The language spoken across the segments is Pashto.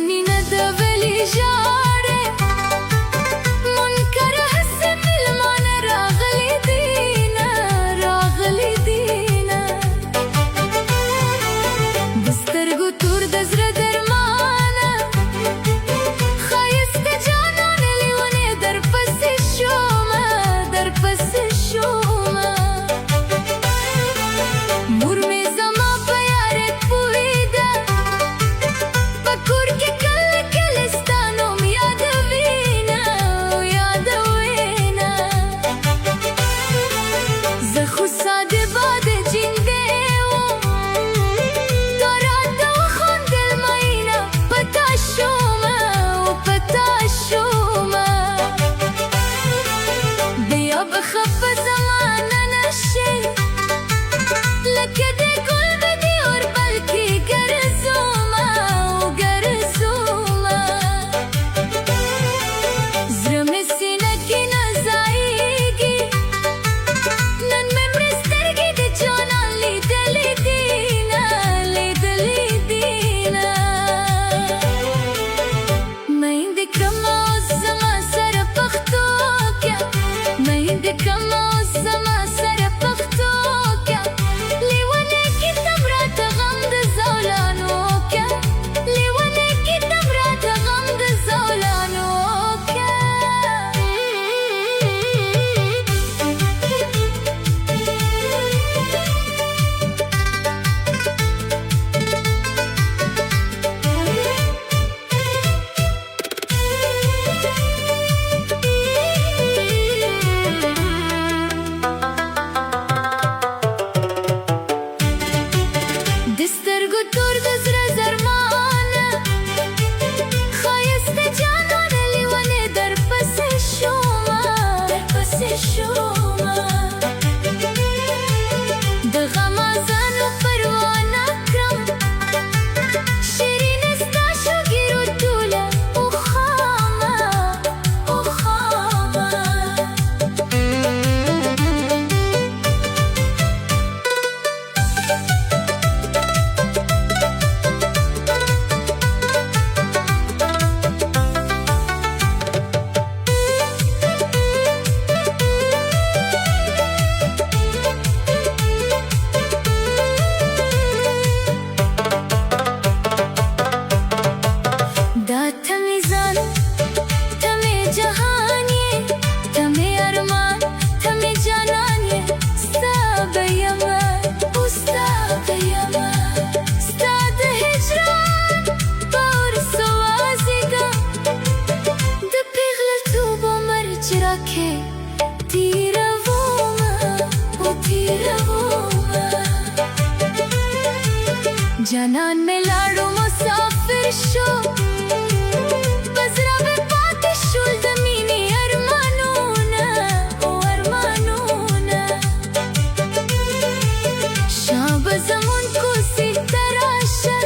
مینه د ولی ژاړې منکر هسې مېلمانه راغلي دینه راغلي دینه د سترګو تور د زړه درمانه ښایسته جانانه لیونې درپسې شومه درپسې شومه مور مې زما په یارت پوهېده په کور کې کله کله ستا نوم یادوینه یادوینه زه خو ساده باده جینګې وم تا راته وخندل مینه په تا شومه په تا شومه بیا به خفه زمانه نشي لکه د ګل به دې اور بل کې ګرځومه ګرځومه زړه مې سینه کې نه ځایږي نن مې مړې سترګې د جانان لیدلې دینه لیدلې دینه میندې کړمه اوس زما سره پښتو کې میندې کړمه اوس زما سره پښتو کې لیونی کتاب راته غم د زولانو کې لیونی کتاب راته غم د زولانو کې د سترګو تور د زړه زرمانه ښایسته جانانه لیونې درپسې شومه درپسې شومه د غم ازانو پروا نه کړم شیرینې ستا شوګیرو ټوله وخامه وخامه دا ته مې ځان ته مې جهان یې ته مې ارمان ته مې جانان یې ستا به یمه او ستا به یمه ستا د هجران په اور سوځېږم د پېغلتوب عمر چې راکې تېرومه او تېرومه جانان مې لاړو مسافر شو په زړه مې پاتې شول د مینې ارمانونه او ارمانونه شابه زمون کوڅې ته راشه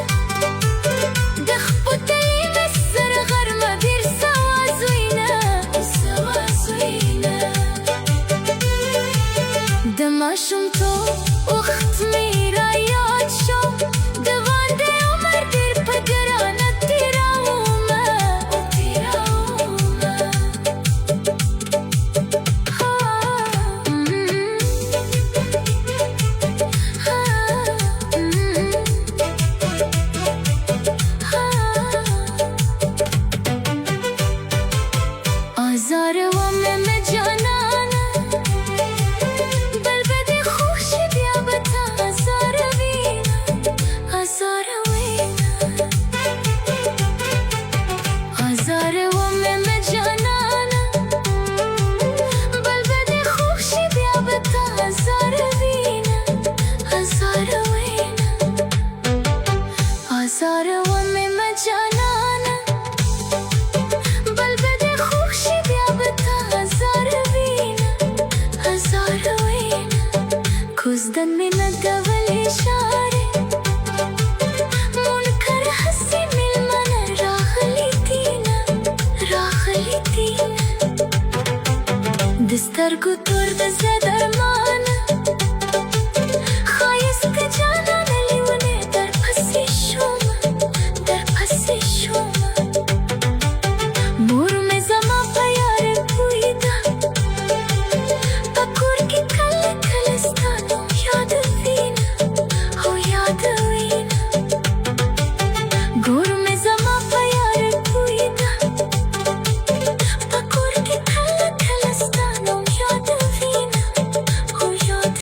د خپوتلې مې سره غرمه ډېر سوازوینه سوازوینه د ماشومتوب وخت مې رایاد شو د واده عمر ډېر په ګرانه تېرومه تېرومه آزارومه مې جانانه بل به دې خوښ شي بیا به تا آزاروینه آزاروینه آزارومه مې جانانه بل به دې خوښ شي بیا به تا آزاروینه آزاروینه آزارومه مې جانانه بل به دې خوښ شي بیا به تا آزاروینه آزاروینه کوزدن مې نه د ولی ژاړې منکر هسې مېلمانه راغلي دینه راغلي دینه د سترګو تور د زړه درمانه ښایسته جانانه لیونې درپسې شومه درپسې شومه Gurme